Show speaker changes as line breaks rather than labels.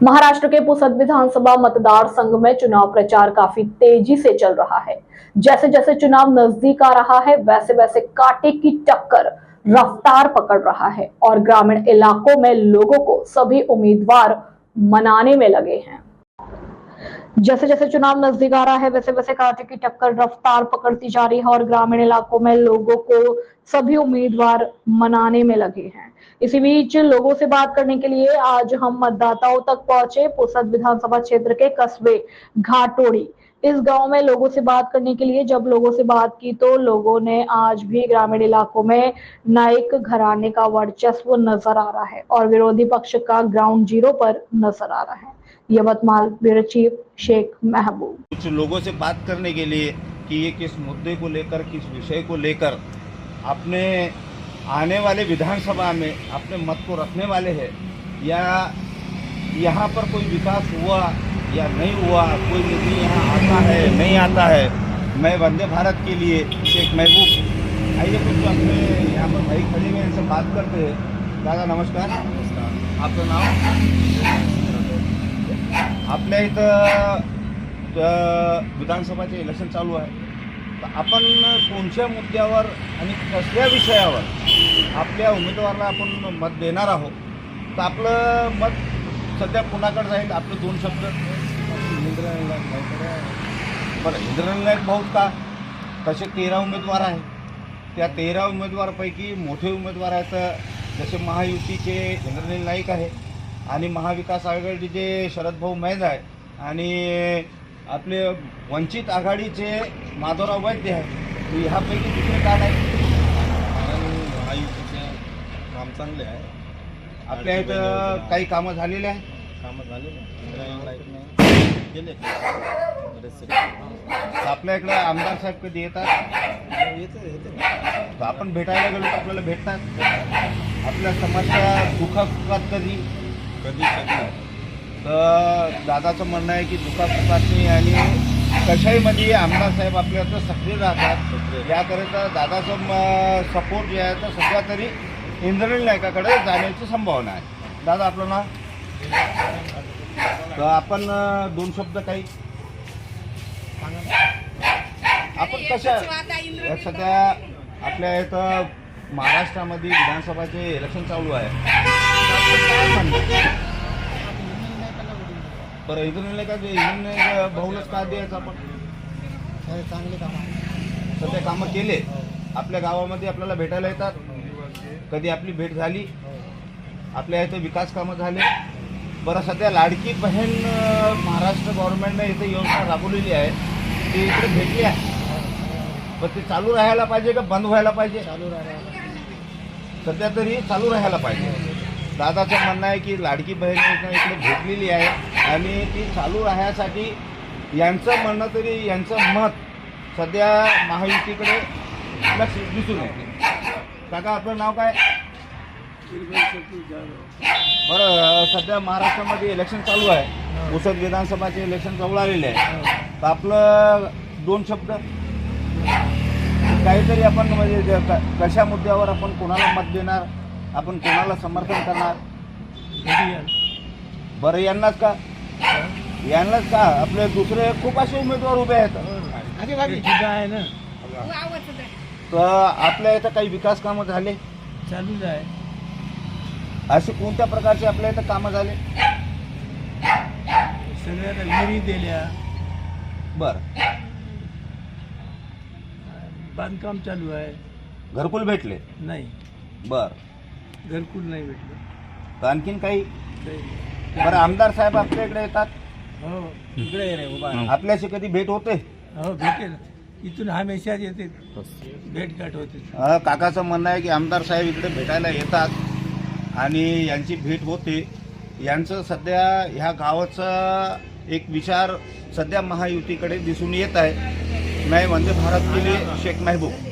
महाराष्ट्र के पुसद विधानसभा मतदार संघ में चुनाव प्रचार काफी तेजी से चल रहा है। जैसे जैसे चुनाव नजदीक आ रहा है वैसे वैसे कांटे की टक्कर रफ्तार पकड़ रहा है और ग्रामीण इलाकों में लोगों को सभी उम्मीदवार मनाने में लगे हैं। जैसे जैसे चुनाव नजदीक आ रहा है वैसे वैसे कांटे की टक्कर रफ्तार पकड़ती जा रही है और ग्रामीण इलाकों में लोगों को सभी उम्मीदवार मनाने में लगे हैं। इसी बीच लोगों से बात करने के लिए आज हम मतदाताओं तक पहुंचे। पुसद विधानसभा क्षेत्र के कस्बे घाटोड़ी इस गांव में लोगों से बात करने के लिए जब लोगों से बात की तो लोगों ने आज भी ग्रामीण इलाकों में नाइक घराने का वर्चस्व नजर आ रहा है और विरोधी पक्ष का ग्राउंड जीरो पर नजर आ रहा है। यवतमाल ब्यूरो चीफ शेख महबूब।
कुछ लोगों से बात करने के लिए कि ये किस मुद्दे को लेकर, किस विषय को लेकर अपने आने वाले विधानसभा में अपने मत को रखने वाले हैं, या यहाँ पर कोई विकास हुआ या नहीं हुआ, कोई निधि यहाँ आता है नहीं आता है। मैं वंदे भारत के लिए शेख महबूब, आइए कुछ अपने यहाँ पर भाई खड़े हुए इनसे बात करते हैं। दादा नमस्कार, आपका नाव? आपल्या इथं विधानसभाचे इलेक्शन चालू आहे, तर आपण कोणत्या मुद्द्यावर आणि कसल्या विषयावर आपल्या उमेदवाराला आपण मत देणार आहोत? तर आपलं मत सध्या कुणाकडे जाईल? आपले दोन शब्द. बरं, इंद्रनील नाईक भाऊ का? तसे 13 उमेदवार आहेत. त्या 13 उमेदवारापैकी मोठे उमेदवार आहेत, जसे महायुतीचे इंद्रनील नाईक आहे आणि महाविकास आघाडीचे शरद भाऊ मैद आहे आणि आपले वंचित आघाडीचे माधवराव वैद्य आहे. ह्यापैकी दुसरे का नाही?
महायुतीचे काम चांगले आहे.
आपल्या इथं काही कामं झालेले आहे.
केले
आपल्या इकडे आमदार साहेब कधी येतात? तर आपण भेटायला गेलो तर आपल्याला भेटतात. आपल्या समस्या दुःखात कधी तर दादाचं म्हणणं आहे की दुःखात नाही आणि कशाहीमध्ये आमदार साहेब आपल्याला सक्रिय राहतात. याकरिता दादाचं सपोर्ट जे आहे तर सध्या तरी इंद्रनील नाईकाकडे जाण्याची संभावना आहे. दादा आपलं नाव? तर आपण दोन शब्द काही आपण कशा सध्या आपल्या इथं महाराष्ट्रामध्ये विधानसभाचे इलेक्शन चालू आहे, काय म्हणणं? बरं, इंद्रनील नाईक भाऊलाच का द्यायचं आपण?
चांगले काम
सध्या कामं केले. आपल्या गावामध्ये आपल्याला भेटायला येतात. कधी आपली भेट झाली? आपल्या इथं विकास कामं झाले. बरं, सध्या लाडकी बहीण महाराष्ट्र गव्हर्नमेंटने इथे योजना राबवलेली आहे, ती इकडे भेटली आहे. पण ते चालू राहायला पाहिजे का बंद व्हायला पाहिजे?
चालू राहायला
सध्या तरी चालू राहायला पाहिजे. दादाचं म्हणणं आहे की लाडकी बहीण योजना इकडे भेटलेली आहे आणि ती चालू राहण्यासाठी यांचं म्हणणं तरी यांचं मत सध्या महायुतीकडे लक्ष दिसून येते. काका आपलं नाव काय? बरं, सध्या महाराष्ट्रामध्ये इलेक्शन चालू आहे, पुसद विधानसभाचे इलेक्शन जवळ आलेले आहे. तर आपलं दोन शब्द काहीतरी आपण म्हणजे कशा मुद्द्यावर आपण कोणाला मत देणार, आपण कोणाला समर्थन करणार? बरं, यांनाच का? यांनाच का? आपले दुसरे खूप असे उमेदवार उभे आहेत
आहे ना.
तर आपल्या इथं काही विकास कामं झाले?
चालूच आहे.
असे कोणत्या प्रकारचे आपल्या इथं कामं झाले?
सगळ्याला विहिरी दिल्या,
बरं,
बांधकाम चालू आहे.
घरकुल भेटले?
नाही,
बरं,
घरकुल नाही भेटलं.
तर आणखीन काही? बरं, आमदार साहेब आपल्या इकडे येतात?
हो, इकडे रे उभा.
आपल्याशी कधी भेट होते?
हो, भेटेल. इथून हमेशा येते, भेटघाट होते.
काकाचं म्हणणं आहे की आमदार साहेब इकडे भेटायला येतात आणि यांची भेट होते. यांचं सध्या ह्या गावाचा एक विचार सध्या महायुतीकडे दिसून येत आहे. मैं वंदे भारत के लिए शेख महबूब.